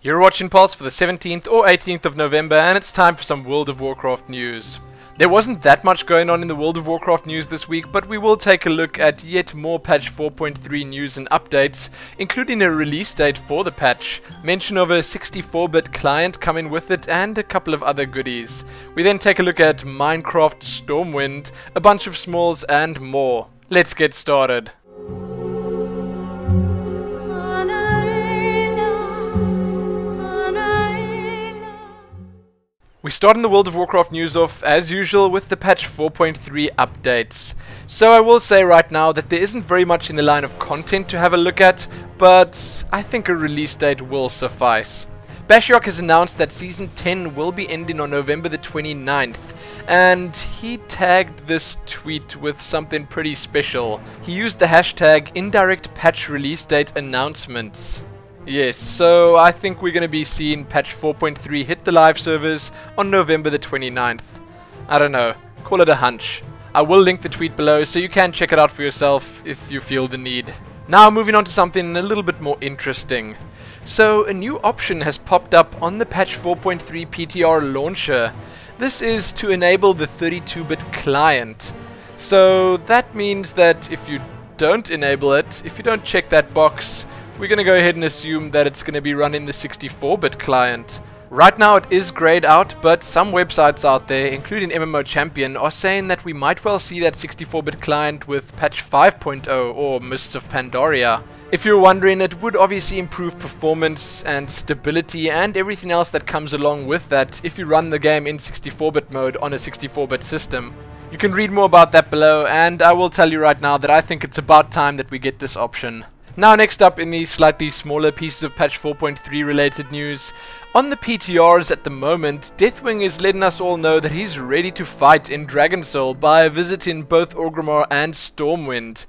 You're watching Pulse for the 17th or 18th of November, and it's time for some World of Warcraft news. There wasn't that much going on in the World of Warcraft news this week, but we will take a look at yet more patch 4.3 news and updates, including a release date for the patch, mention of a 64-bit client coming with it, and a couple of other goodies. We then take a look at Minecraft Stormwind, a bunch of smalls, and more. Let's get started. We start in the World of Warcraft news off, as usual, with the patch 4.3 updates. So I will say right now that there isn't very much in the line of content to have a look at, but I think a release date will suffice. Bashiok has announced that Season 10 will be ending on November the 29th, and he tagged this tweet with something pretty special. He used the hashtag indirect patch release date announcements. Yes, so I think we're going to be seeing patch 4.3 hit the live servers on November the 29th. I don't know, call it a hunch. I will link the tweet below so you can check it out for yourself if you feel the need. Now moving on to something a little bit more interesting. So a new option has popped up on the patch 4.3 PTR launcher. This is to enable the 32-bit client. So that means that if you don't enable it, if you don't check that box, we're going to go ahead and assume that it's going to be running the 64-bit client. Right now it is grayed out, but some websites out there, including MMO Champion, are saying that we might well see that 64-bit client with patch 5.0 or Mists of Pandaria. If you're wondering, it would obviously improve performance and stability and everything else that comes along with that if you run the game in 64-bit mode on a 64-bit system. You can read more about that below, and I will tell you right now that I think it's about time that we get this option. Now next up in the slightly smaller pieces of patch 4.3 related news, on the PTRs at the moment, Deathwing is letting us all know that he's ready to fight in Dragon Soul by visiting both Orgrimmar and Stormwind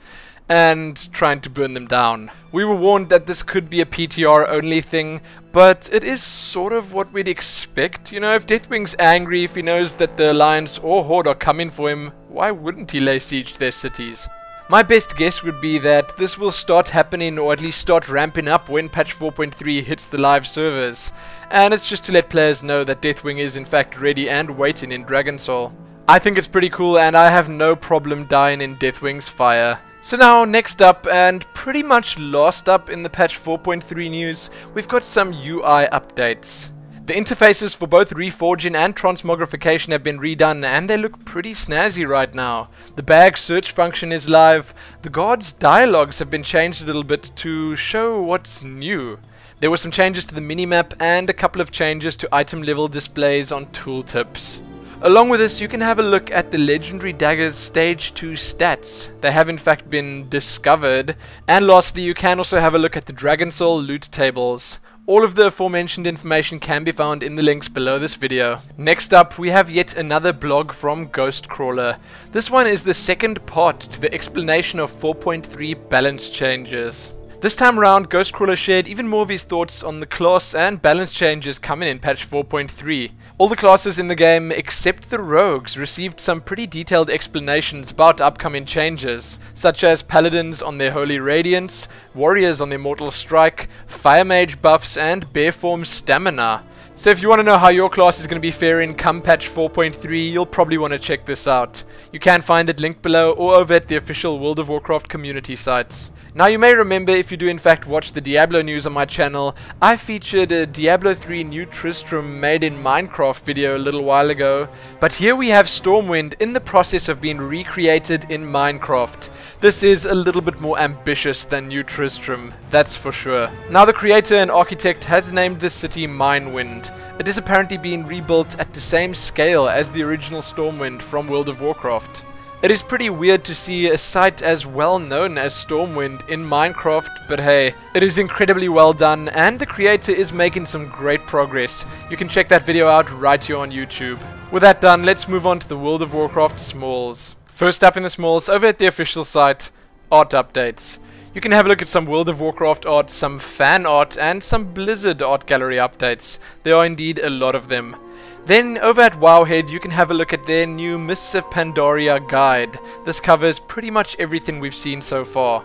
and trying to burn them down. We were warned that this could be a PTR only thing, but it is sort of what we'd expect. You know, if Deathwing's angry, if he knows that the Alliance or Horde are coming for him, why wouldn't he lay siege to their cities? My best guess would be that this will start happening, or at least start ramping up when patch 4.3 hits the live servers, and it's just to let players know that Deathwing is in fact ready and waiting in Dragon Soul. I think it's pretty cool, and I have no problem dying in Deathwing's fire. So now next up, and pretty much last up in the patch 4.3 news, we've got some UI updates. The interfaces for both reforging and transmogrification have been redone, and they look pretty snazzy right now. The bag search function is live. The guards' dialogues have been changed a little bit to show what's new. There were some changes to the minimap and a couple of changes to item level displays on tooltips. Along with this, you can have a look at the Legendary Dagger's Stage 2 stats. They have in fact been discovered. And lastly, you can also have a look at the Dragon Soul loot tables. All of the aforementioned information can be found in the links below this video. Next up, we have yet another blog from Ghostcrawler. This one is the second part to the explanation of 4.3 balance changes. This time around, Ghostcrawler shared even more of his thoughts on the class and balance changes coming in patch 4.3. All the classes in the game, except the rogues, received some pretty detailed explanations about upcoming changes, such as paladins on their Holy Radiance, warriors on their Mortal Strike, fire mage buffs, and bearform stamina. So if you want to know how your class is going to be faring come patch 4.3, you'll probably want to check this out. You can find it linked below or over at the official World of Warcraft community sites. Now you may remember, if you do in fact watch the Diablo news on my channel, I featured a Diablo 3 New Tristram made in Minecraft video a little while ago. But here we have Stormwind in the process of being recreated in Minecraft. This is a little bit more ambitious than New Tristram, that's for sure. Now the creator and architect has named this city Minewind. It is apparently being rebuilt at the same scale as the original Stormwind from World of Warcraft. It is pretty weird to see a site as well known as Stormwind in Minecraft, but hey, it is incredibly well done, and the creator is making some great progress. You can check that video out right here on YouTube. With that done, let's move on to the World of Warcraft smalls. First up in the smalls, over at the official site, art updates. You can have a look at some World of Warcraft art, some fan art, and some Blizzard art gallery updates. There are indeed a lot of them. Then over at Wowhead, you can have a look at their new Mists of Pandaria guide. This covers pretty much everything we've seen so far.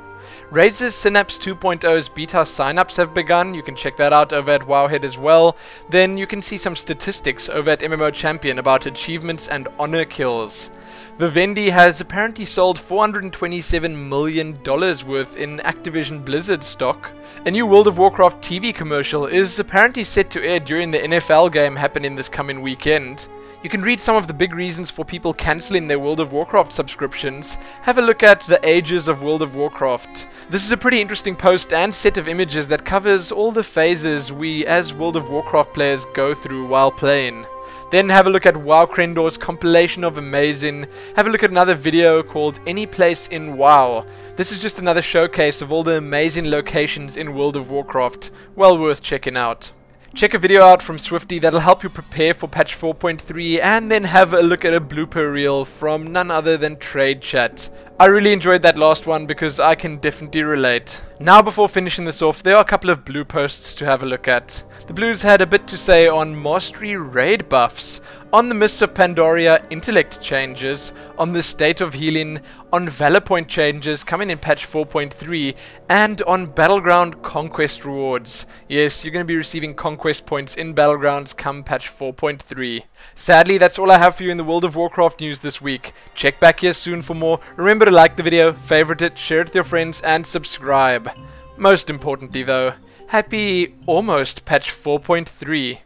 Razer's Synapse 2.0's beta signups have begun. You can check that out over at Wowhead as well. Then you can see some statistics over at MMO Champion about achievements and honor kills. Vivendi has apparently sold $427 million worth in Activision Blizzard stock. A new World of Warcraft TV commercial is apparently set to air during the NFL game happening this coming weekend. You can read some of the big reasons for people cancelling their World of Warcraft subscriptions. Have a look at The Ages of World of Warcraft. This is a pretty interesting post and set of images that covers all the phases we as World of Warcraft players go through while playing. Then have a look at WoW Krendor's compilation of amazing. Have a look at another video called Any Place in WoW. This is just another showcase of all the amazing locations in World of Warcraft. Well worth checking out. Check a video out from Swifty that'll help you prepare for patch 4.3, and then have a look at a blooper reel from none other than Trade Chat. I really enjoyed that last one because I can definitely relate. Now, before finishing this off, there are a couple of blue posts to have a look at. The Blues had a bit to say on Mastery raid buffs, on the Mists of Pandaria intellect changes, on the State of Healing, on Valor Point changes coming in patch 4.3, and on Battleground Conquest rewards. Yes, you're going to be receiving Conquest points in Battlegrounds come patch 4.3. Sadly, that's all I have for you in the World of Warcraft news this week. Check back here soon for more. Remember to like the video, favorite it, share it with your friends, and subscribe. Most importantly though, happy almost patch 4.3.